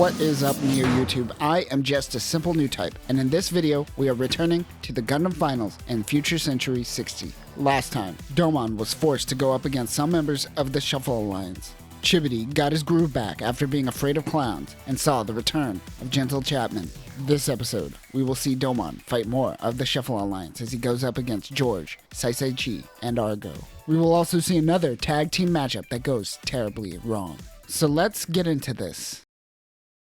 What is up, Neo YouTube? I am just a simple new type, and in this video, we are returning to the Gundam Finals in Future Century 60. Last time, Domon was forced to go up against some members of the Shuffle Alliance. Chibity got his groove back after being afraid of clowns and saw the return of Gentle Chapman. This episode, we will see Domon fight more of the Shuffle Alliance as he goes up against George, Sekiha, and Argo. We will also see another tag team matchup that goes terribly wrong. So let's get into this.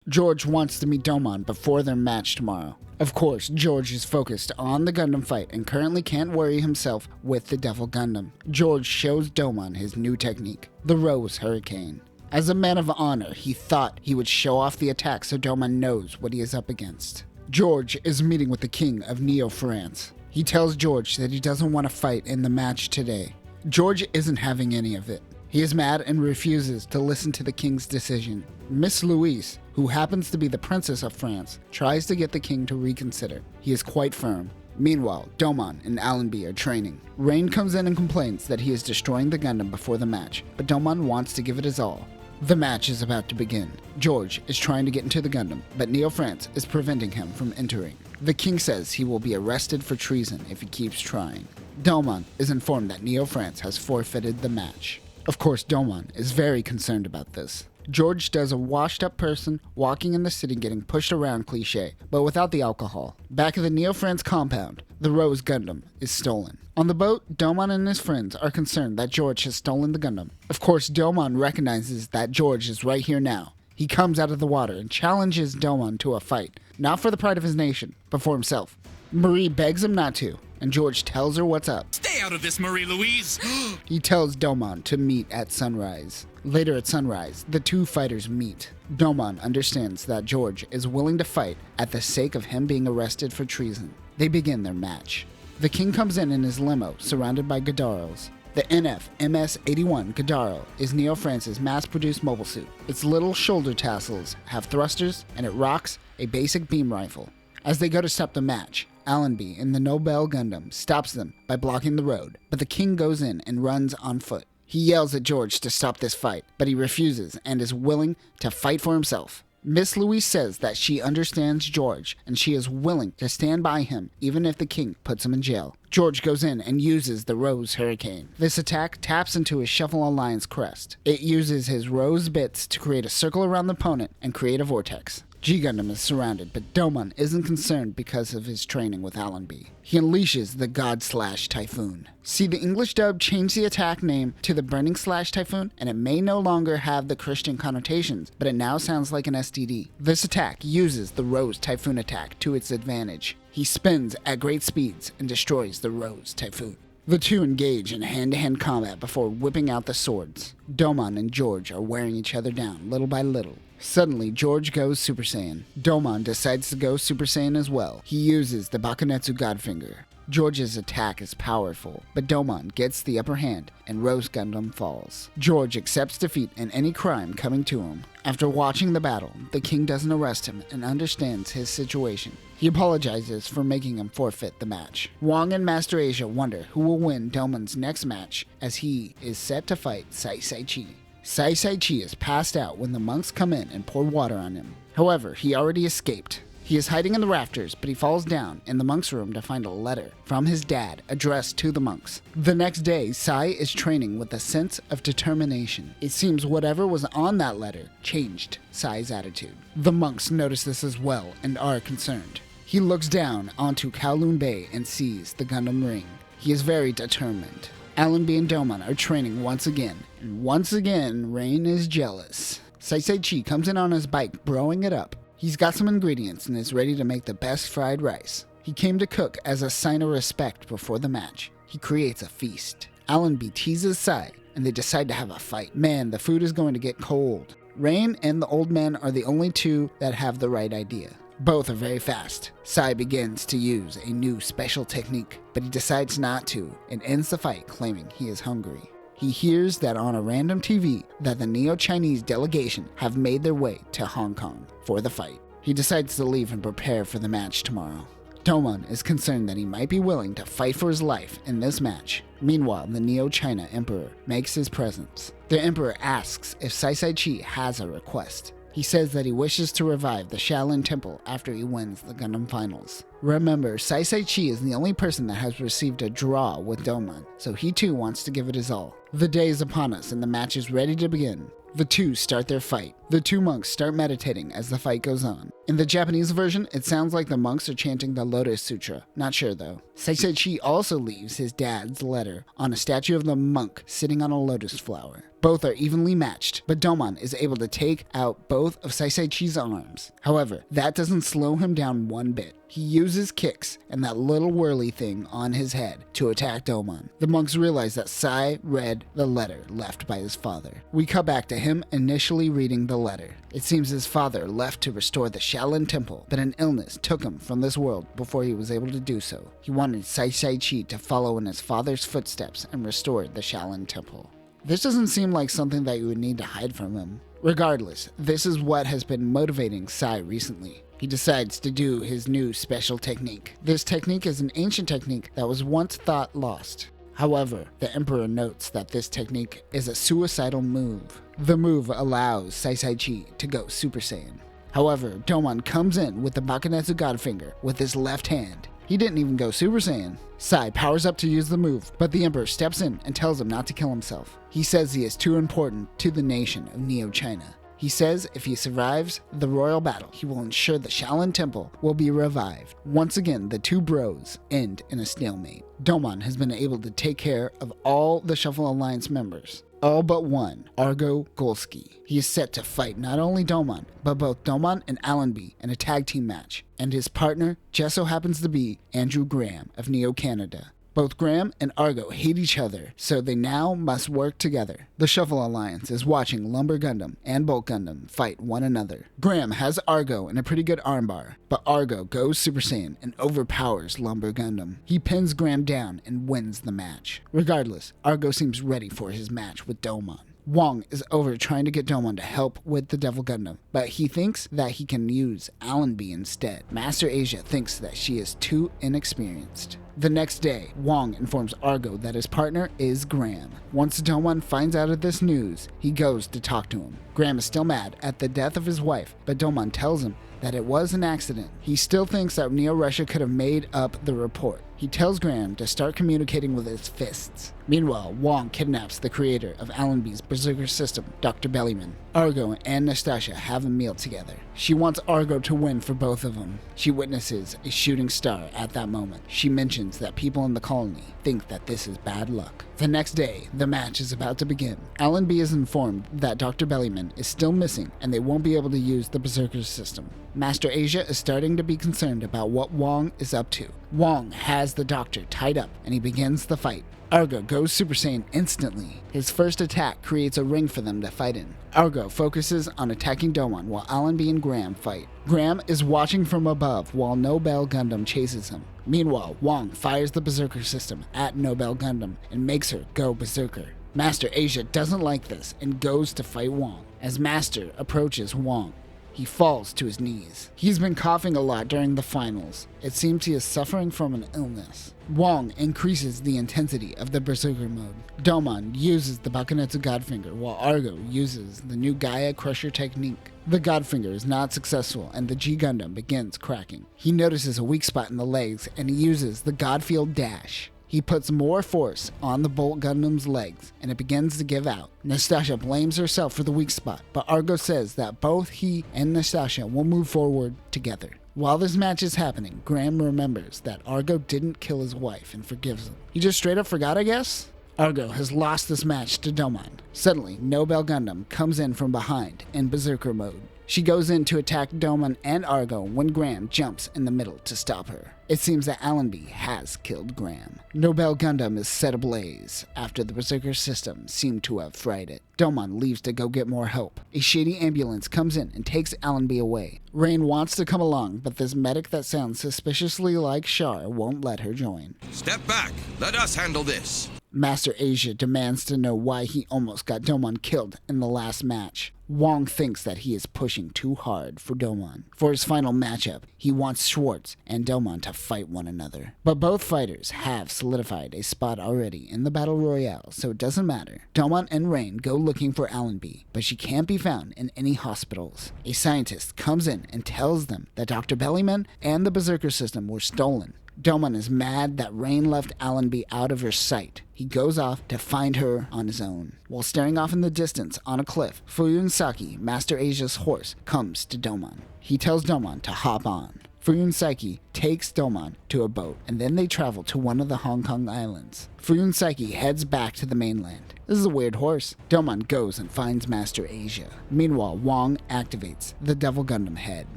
George wants to meet Domon before their match tomorrow. Of course, George is focused on the Gundam fight and currently can't worry himself with the Devil Gundam. George shows Domon his new technique, the Rose Hurricane. As a man of honor, he thought he would show off the attack so Domon knows what he is up against. George is meeting with the King of Neo France. He tells George that he doesn't want to fight in the match today. George isn't having any of it. He is mad and refuses to listen to the king's decision. Miss Louise, who happens to be the princess of France, tries to get the king to reconsider. He is quite firm. Meanwhile, Domon and Alenby are training. Rain comes in and complains that he is destroying the Gundam before the match, but Domon wants to give it his all. The match is about to begin. George is trying to get into the Gundam, but Neo France is preventing him from entering. The king says he will be arrested for treason if he keeps trying. Domon is informed that Neo France has forfeited the match. Of course, Domon is very concerned about this. George does a washed-up person walking in the city getting pushed around cliché, but without the alcohol. Back at the Neo France compound, the Rose Gundam is stolen. On the boat, Domon and his friends are concerned that George has stolen the Gundam. Of course, Domon recognizes that George is right here now. He comes out of the water and challenges Domon to a fight, not for the pride of his nation, but for himself. Marie begs him not to, and George tells her what's up. Stay out of this, Marie-Louise! He tells Domon to meet at sunrise. Later at sunrise, the two fighters meet. Domon understands that George is willing to fight at the sake of him being arrested for treason. They begin their match. The king comes in his limo, surrounded by Gadarls. The NF MS-81 Gadaro is Neo France's mass-produced mobile suit. Its little shoulder tassels have thrusters, and it rocks a basic beam rifle. As they go to stop the match, Alenby in the Nobel Gundam stops them by blocking the road, but the king goes in and runs on foot. He yells at George to stop this fight, but he refuses and is willing to fight for himself. Miss Louise says that she understands George and she is willing to stand by him even if the king puts him in jail. George goes in and uses the Rose Hurricane. This attack taps into his Shuffle Alliance crest. It uses his Rose bits to create a circle around the opponent and create a vortex. G-Gundam is surrounded, but Domon isn't concerned because of his training with Alenby. He unleashes the God/Typhoon. See, the English dub changed the attack name to the Burning/Typhoon, and it may no longer have the Christian connotations, but it now sounds like an STD. This attack uses the Rose Typhoon attack to its advantage. He spins at great speeds and destroys the Rose Typhoon. The two engage in hand-to-hand combat before whipping out the swords. Domon and George are wearing each other down little by little. Suddenly, George goes Super Saiyan. Domon decides to go Super Saiyan as well. He uses the Bakunetsu Godfinger. George's attack is powerful, but Domon gets the upper hand and Rose Gundam falls. George accepts defeat and any crime coming to him. After watching the battle, the king doesn't arrest him and understands his situation. He apologizes for making him forfeit the match. Wong and Master Asia wonder who will win Domon's next match as he is set to fight Sekiha. Sekiha is passed out when the monks come in and pour water on him. However, he already escaped. He is hiding in the rafters, but he falls down in the monk's room to find a letter from his dad addressed to the monks. The next day, Sai is training with a sense of determination. It seems whatever was on that letter changed Sai's attitude. The monks notice this as well and are concerned. He looks down onto Kowloon Bay and sees the Gundam ring. He is very determined. Alenby and Domon are training once again, and once again, Rain is jealous. Sekiha comes in on his bike, broing it up. He's got some ingredients and is ready to make the best fried rice. He came to cook as a sign of respect before the match. He creates a feast. Alenby teases Sai, and they decide to have a fight. Man, the food is going to get cold. Rain and the old man are the only two that have the right idea. Both are very fast. Sai begins to use a new special technique, but he decides not to and ends the fight claiming he is hungry. He hears that on a random TV that the Neo-Chinese delegation have made their way to Hong Kong for the fight. He decides to leave and prepare for the match tomorrow. Domon is concerned that he might be willing to fight for his life in this match. Meanwhile, the Neo-China Emperor makes his presence. The Emperor asks if Sekiha has a request. He says that he wishes to revive the Shaolin Temple after he wins the Gundam Finals. Remember, Chi is the only person that has received a draw with Domon, so he too wants to give it his all. The day is upon us and the match is ready to begin. The two start their fight. The two monks start meditating as the fight goes on. In the Japanese version, it sounds like the monks are chanting the Lotus Sutra. Not sure though. Chi also leaves his dad's letter on a statue of the monk sitting on a lotus flower. Both are evenly matched, but Domon is able to take out both of Chi's arms. However, that doesn't slow him down one bit. He uses kicks and that little whirly thing on his head to attack Domon. The monks realize that Sai read the letter left by his father. We cut back to him initially reading the letter. It seems his father left to restore the Shaolin Temple, but an illness took him from this world before he was able to do so. He wanted Chi to follow in his father's footsteps and restore the Shaolin Temple. This doesn't seem like something that you would need to hide from him. Regardless, this is what has been motivating Sai recently. He decides to do his new special technique. This technique is an ancient technique that was once thought lost. However, the Emperor notes that this technique is a suicidal move. The move allows Chi to go Super Saiyan. However, Domon comes in with the Bakuretsu Godfinger with his left hand. He didn't even go Super Saiyan. Sai powers up to use the move, but the Emperor steps in and tells him not to kill himself. He says he is too important to the nation of Neo-China. He says if he survives the royal battle, he will ensure the Shaolin Temple will be revived. Once again, the two bros end in a stalemate. Domon has been able to take care of all the Shuffle Alliance members. All but one, Argo Golski. He is set to fight not only Domon, but both Domon and Alenby in a tag team match, and his partner just so happens to be Andrew Graham of Neo Canada. Both Graham and Argo hate each other, so they now must work together. The Shuffle Alliance is watching Lumber Gundam and Bolt Gundam fight one another. Graham has Argo in a pretty good armbar, but Argo goes Super Saiyan and overpowers Lumber Gundam. He pins Graham down and wins the match. Regardless, Argo seems ready for his match with Domon. Wong is over trying to get Domon to help with the Devil Gundam, but he thinks that he can use Alenby instead. Master Asia thinks that she is too inexperienced. The next day, Wong informs Argo that his partner is Graham. Once Domon finds out of this news, he goes to talk to him. Graham is still mad at the death of his wife, but Domon tells him that it was an accident. He still thinks that Neo-Russia could have made up the report. He tells Graham to start communicating with his fists. Meanwhile, Wong kidnaps the creator of Alenby's berserker system, Dr. Bellyman. Argo and Nastasia have a meal together. She wants Argo to win for both of them. She witnesses a shooting star at that moment. She mentions that people in the colony think that this is bad luck. The next day, the match is about to begin. Alenby is informed that Dr. Bellyman is still missing and they won't be able to use the berserker system. Master Asia is starting to be concerned about what Wong is up to. Wong has the doctor tied up and he begins the fight. Argo goes Super Saiyan instantly. His first attack creates a ring for them to fight in. Argo focuses on attacking Domon while Alenby and Graham fight. Graham is watching from above while Nobel Gundam chases him. Meanwhile, Wong fires the berserker system at Nobel Gundam and makes her go berserker. Master Asia doesn't like this and goes to fight Wong. As Master approaches Wong, he falls to his knees. He's been coughing a lot during the finals. It seems he is suffering from an illness. Wong increases the intensity of the berserker mode. Domon uses the Bakuretsu Godfinger while Argo uses the new Gaia Crusher technique. The Godfinger is not successful and the G Gundam begins cracking. He notices a weak spot in the legs and he uses the Godfield Dash. He puts more force on the Bolt Gundam's legs, and it begins to give out. Nastasia blames herself for the weak spot, but Argo says that both he and Nastasia will move forward together. While this match is happening, Graham remembers that Argo didn't kill his wife and forgives him. He just straight up forgot, I guess? Argo has lost this match to Domon. Suddenly, Nobel Gundam comes in from behind in berserker mode. She goes in to attack Domon and Argo when Graham jumps in the middle to stop her. It seems that Alenby has killed Graham. Nobel Gundam is set ablaze after the berserker system seemed to have fried it. Domon leaves to go get more help. A shady ambulance comes in and takes Alenby away. Rain wants to come along, but this medic that sounds suspiciously like Char won't let her join. Step back. Let us handle this. Master Asia demands to know why he almost got Domon killed in the last match. Wong thinks that he is pushing too hard for Domon. For his final matchup, he wants Schwartz and Domon to fight one another. But both fighters have solidified a spot already in the Battle Royale, so it doesn't matter. Domon and Rain go looking for Alenby, but she can't be found in any hospitals. A scientist comes in and tells them that Dr. Bellyman and the Berserker system were stolen. Domon is mad that Rain left Alenby out of her sight. He goes off to find her on his own. While staring off in the distance on a cliff, Fuyun Saki, Master Asia's horse, comes to Domon. He tells Domon to hop on. Fuyun Saki takes Domon to a boat, and then they travel to one of the Hong Kong islands. Fuyun Saki heads back to the mainland. This is a weird horse. Domon goes and finds Master Asia. Meanwhile, Wong activates the Devil Gundam head.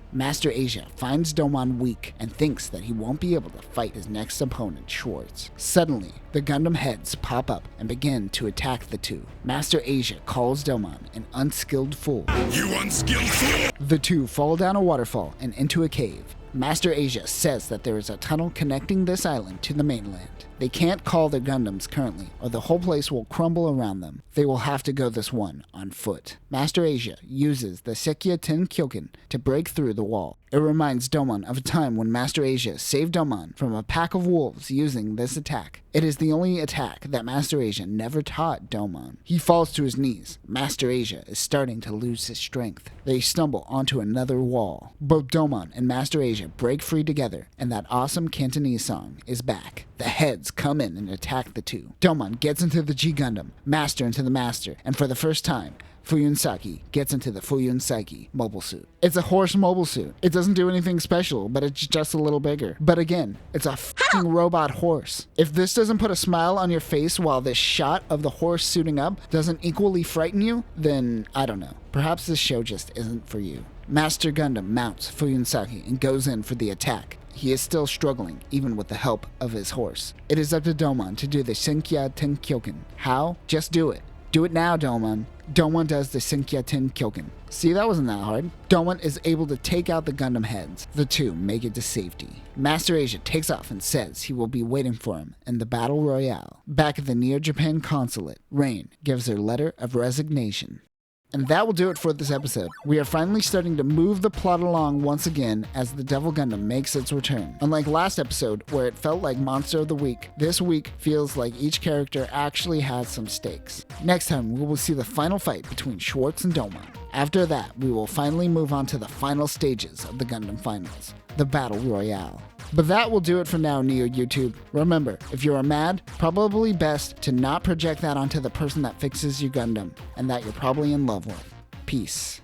Master Asia finds Domon weak and thinks that he won't be able to fight his next opponent, Schwartz. Suddenly, the Gundam heads pop up and begin to attack the two. Master Asia calls Domon an unskilled fool. You unskilled fool! The two fall down a waterfall and into a cave. Master Asia says that there is a tunnel connecting this island to the mainland. They can't call their Gundams currently, or the whole place will crumble around them. They will have to go this one on foot. Master Asia uses the Sekiha Tenkyouken to break through the wall. It reminds Domon of a time when Master Asia saved Domon from a pack of wolves using this attack. It is the only attack that Master Asia never taught Domon. He falls to his knees. Master Asia is starting to lose his strength. They stumble onto another wall. Both Domon and Master Asia break free together, and that awesome Cantonese song is back. The heads come in and attack the two. Domon gets into the G Gundam, Master into the Master, and for the first time, Fuyun Saki gets into the Fuyun Saki mobile suit. It's a horse mobile suit. It doesn't do anything special, but it's just a little bigger. But again, it's a f***ing robot horse. If this doesn't put a smile on your face while this shot of the horse suiting up doesn't equally frighten you, then I don't know. Perhaps this show just isn't for you. Master Gundam mounts Fuyun Saki and goes in for the attack. He is still struggling, even with the help of his horse. It is up to Domon to do the Sekiha Tenkyouken. How? Just do it. Do it now, Domon. Domon does the Sekiha Tenkyouken. See, that wasn't that hard. Domon is able to take out the Gundam heads. The two make it to safety. Master Asia takes off and says he will be waiting for him in the Battle Royale. Back at the Neo Japan consulate, Rain gives her letter of resignation. And that will do it for this episode. We are finally starting to move the plot along once again as the Devil Gundam makes its return. Unlike last episode, where it felt like Monster of the Week, this week feels like each character actually has some stakes. Next time, we will see the final fight between Schwartz and Domon. After that, we will finally move on to the final stages of the Gundam Finals, the Battle Royale. But that will do it for now, Neo YouTube. Remember, if you are mad, probably best to not project that onto the person that fixes your Gundam and that you're probably in love with. Peace.